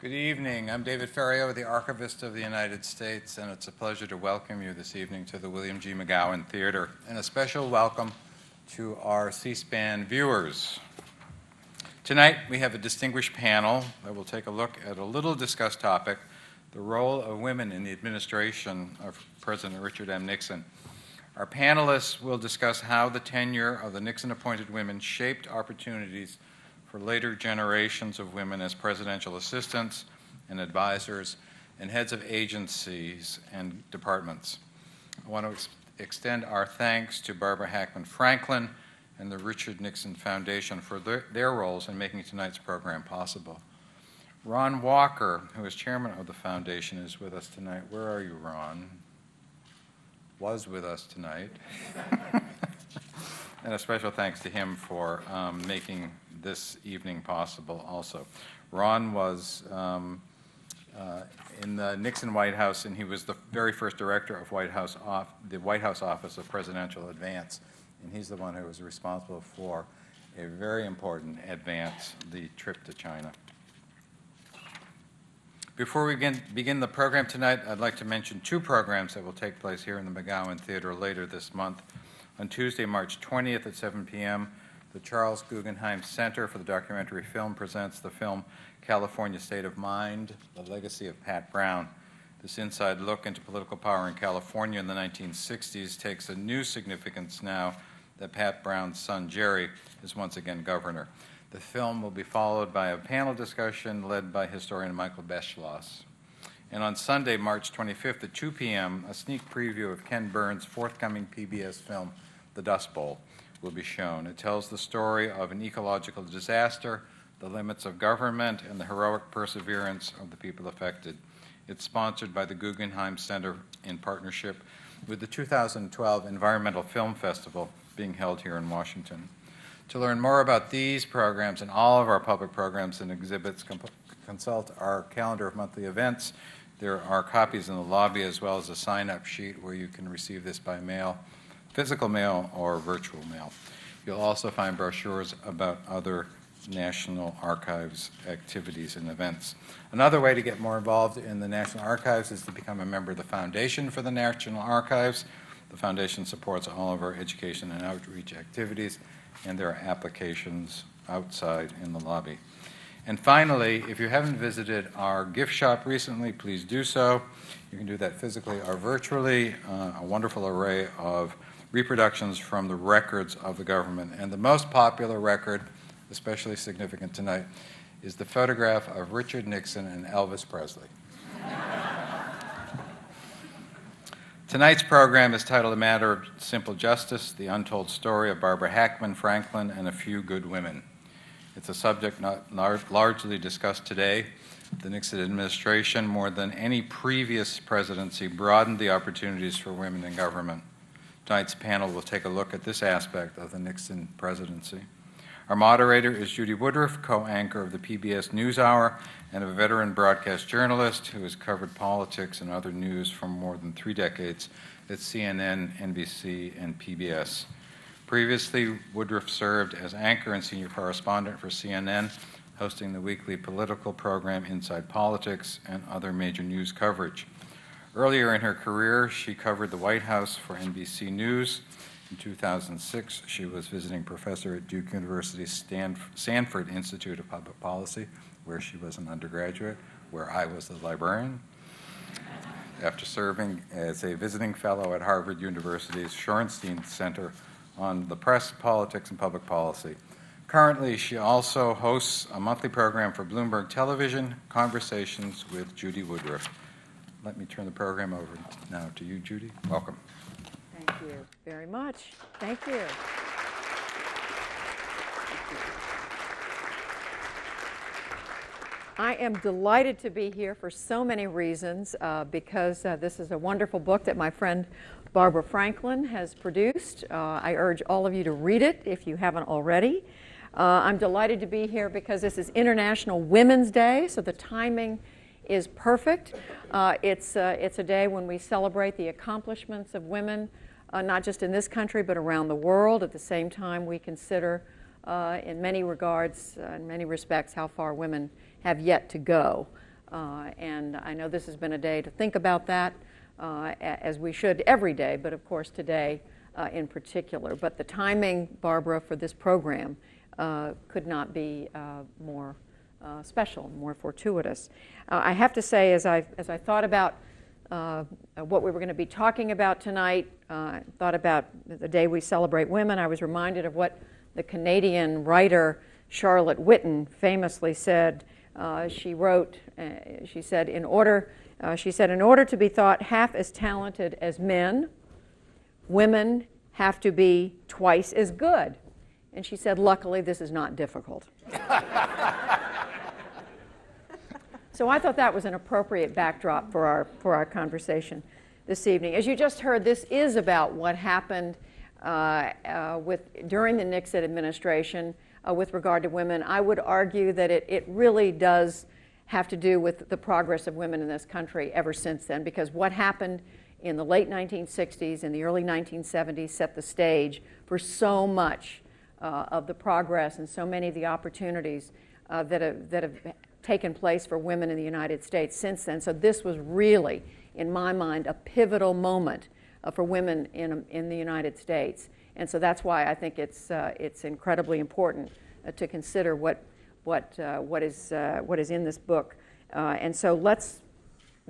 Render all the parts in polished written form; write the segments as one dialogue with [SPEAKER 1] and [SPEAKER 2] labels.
[SPEAKER 1] Good evening. I'm David Ferriero, the Archivist of the United States, and it's a pleasure to welcome you this evening to the William G. McGowan Theater, and a special welcome to our C-SPAN viewers. Tonight, we have a distinguished panel that will take a look at a little discussed topic, the role of women in the administration of President Richard M. Nixon. Our panelists will discuss how the tenure of the Nixon-appointed women shaped opportunities for later generations of women as presidential assistants and advisors and heads of agencies and departments. I want to extend our thanks to Barbara Hackman Franklin and the Richard Nixon Foundation for their roles in making tonight's program possible. Ron Walker, who is chairman of the foundation, is with us tonight. Where are you, Ron? Was with us tonight. And a special thanks to him for making this evening possible also. Ron was in the Nixon White House, and he was the very first director of the White House Office of Presidential Advance, and he's the one who was responsible for a very important advance, the trip to China. Before we begin the program tonight, I'd like to mention two programs that will take place here in the McGowan Theater later this month. On Tuesday, March 20th at 7 p.m., the Charles Guggenheim Center for the Documentary Film presents the film California State of Mind, The Legacy of Pat Brown. This inside look into political power in California in the 1960s takes a new significance now that Pat Brown's son, Jerry, is once again governor. The film will be followed by a panel discussion led by historian Michael Beschloss. And on Sunday, March 25th at 2 p.m., a sneak preview of Ken Burns' forthcoming PBS film, The Dust Bowl, will be shown. It tells the story of an ecological disaster, the limits of government, and the heroic perseverance of the people affected. It's sponsored by the Guggenheim Center in partnership with the 2012 Environmental Film Festival being held here in Washington. To learn more about these programs and all of our public programs and exhibits, consult our calendar of monthly events. There are copies in the lobby as well as a sign-up sheet where you can receive this by mail, physical mail or virtual mail. You'll also find brochures about other National Archives activities and events. Another way to get more involved in the National Archives is to become a member of the Foundation for the National Archives. The Foundation supports all of our education and outreach activities, and there are applications outside in the lobby. And finally, if you haven't visited our gift shop recently, please do so. You can do that physically or virtually. A wonderful array of reproductions from the records of the government. And the most popular record, especially significant tonight, is the photograph of Richard Nixon and Elvis Presley. Tonight's program is titled A Matter of Simple Justice, The Untold Story of Barbara Hackman Franklin and a Few Good Women. It's a subject not largely discussed today. The Nixon administration, more than any previous presidency, broadened the opportunities for women in government. Tonight's panel will take a look at this aspect of the Nixon presidency. Our moderator is Judy Woodruff, co-anchor of the PBS Newshour and a veteran broadcast journalist who has covered politics and other news for more than 3 decades at CNN, NBC, and PBS. Previously, Woodruff served as anchor and senior correspondent for CNN, hosting the weekly political program Inside Politics and other major news coverage. Earlier in her career, she covered the White House for NBC News. In 2006, she was visiting professor at Duke University's Sanford Institute of Public Policy, where she was an undergraduate, where I was the librarian. After serving as a visiting fellow at Harvard University's Shorenstein Center on the Press, Politics, and Public Policy. Currently, she also hosts a monthly program for Bloomberg Television, Conversations with Judy Woodruff. Let me turn the program over now to you, Judy. Welcome.
[SPEAKER 2] Thank you very much. Thank you. I am delighted to be here for so many reasons because this is a wonderful book that my friend Barbara Franklin has produced. I urge all of you to read it if you haven't already. I'm delighted to be here because this is International Women's Day, so the timing is perfect. It's a day when we celebrate the accomplishments of women, not just in this country, but around the world. At the same time, we consider, in many regards, in many respects, how far women have yet to go. And I know this has been a day to think about that, as we should every day, but of course today in particular. But the timing, Barbara, for this program could not be more special, more fortuitous. I have to say, as I thought about what we were going to be talking about tonight, thought about the day we celebrate women, I was reminded of what the Canadian writer Charlotte Whitten famously said. She wrote, she said, in order to be thought half as talented as men, women have to be twice as good. And she said, luckily, this is not difficult. So I thought that was an appropriate backdrop for our conversation this evening. As you just heard, this is about what happened during the Nixon administration with regard to women. I would argue that it really does have to do with the progress of women in this country ever since then, because what happened in the late 1960s and the early 1970s set the stage for so much of the progress and so many of the opportunities that have taken place for women in the United States since then. So this was really, in my mind, a pivotal moment for women in the United States. And so that's why I think it's incredibly important to consider what is in this book. And so let's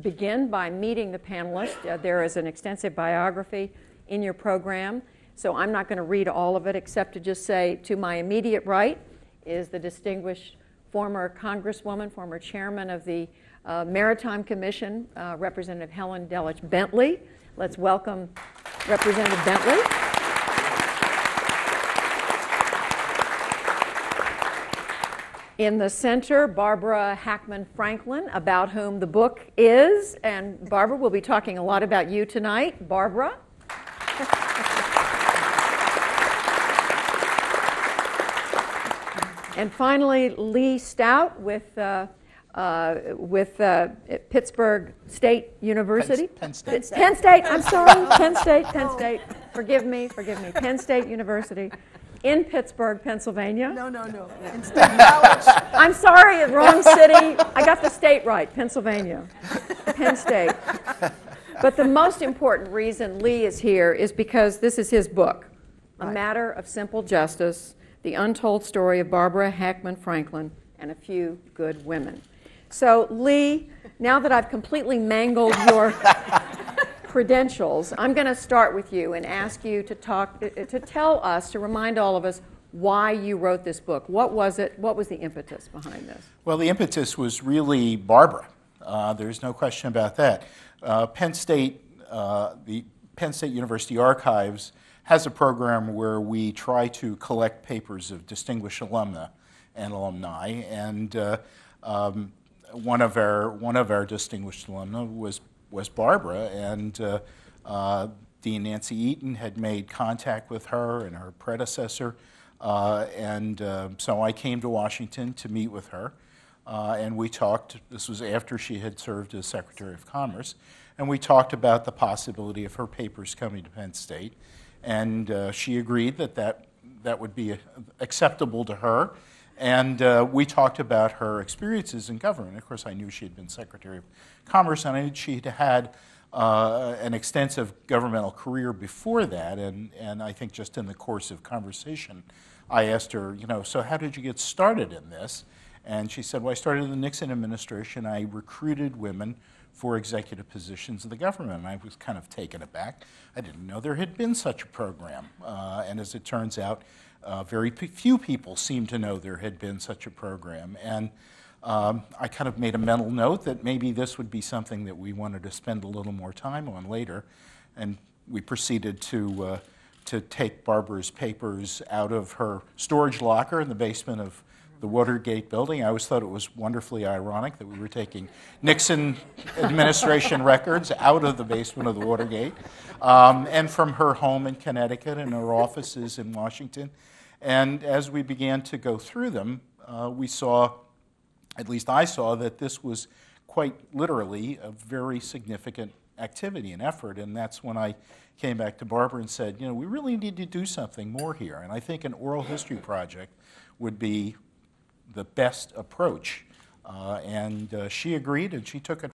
[SPEAKER 2] begin by meeting the panelists. There is an extensive biography in your program, so I'm not going to read all of it except to just say to my immediate right is the distinguished former Congresswoman, former chairman of the Maritime Commission, Representative Helen Delich Bentley. Let's welcome Representative Bentley. In the center, Barbara Hackman Franklin, about whom the book is. And Barbara, we'll be talking a lot about you tonight. Barbara. And finally, Lee Stout with Pittsburgh State University.
[SPEAKER 3] Penn State.
[SPEAKER 2] Penn State, I'm sorry. Penn State. Forgive me. Penn State University in Pittsburgh, Pennsylvania.
[SPEAKER 4] No. In State College.
[SPEAKER 2] I'm sorry, wrong city. I got the state right, Pennsylvania. Penn State. But the most important reason Lee is here is because this is his book, A Matter of Simple Justice, The Untold Story of Barbara Hackman Franklin and a Few Good Women. So, Lee, now that I've completely mangled your credentials, I'm going to start with you and ask you to tell us, to remind all of us why you wrote this book. What was it? What was the impetus behind this?
[SPEAKER 3] Well, the impetus was really Barbara. There's no question about that. Penn State, the Penn State University Archives has a program where we try to collect papers of distinguished alumna and alumni, and one of our distinguished alumna was Barbara, and Dean Nancy Eaton had made contact with her and her predecessor, and so I came to Washington to meet with her, and we talked. This was after she had served as Secretary of Commerce, and we talked about the possibility of her papers coming to Penn State, and she agreed that would be acceptable to her. And we talked about her experiences in government. Of course, I knew she had been Secretary of Commerce, and I knew she had an extensive governmental career before that. And I think just in the course of conversation, I asked her, so how did you get started in this? And she said, well, I started in the Nixon Administration. I recruited women for executive positions in the government. And I was kind of taken aback. I didn't know there had been such a program. And as it turns out, very few people seem to know there had been such a program. And I kind of made a mental note that maybe this would be something that we wanted to spend a little more time on later. And we proceeded to take Barbara's papers out of her storage locker in the basement of the Watergate building. I always thought it was wonderfully ironic that we were taking Nixon Administration records out of the basement of the Watergate, and from her home in Connecticut and her offices in Washington. And as we began to go through them, we saw, at least I saw, that this was quite literally a very significant activity and effort. And that's when I came back to Barbara and said, we really need to do something more here. And I think an oral history project would be the best approach And she agreed, and she took it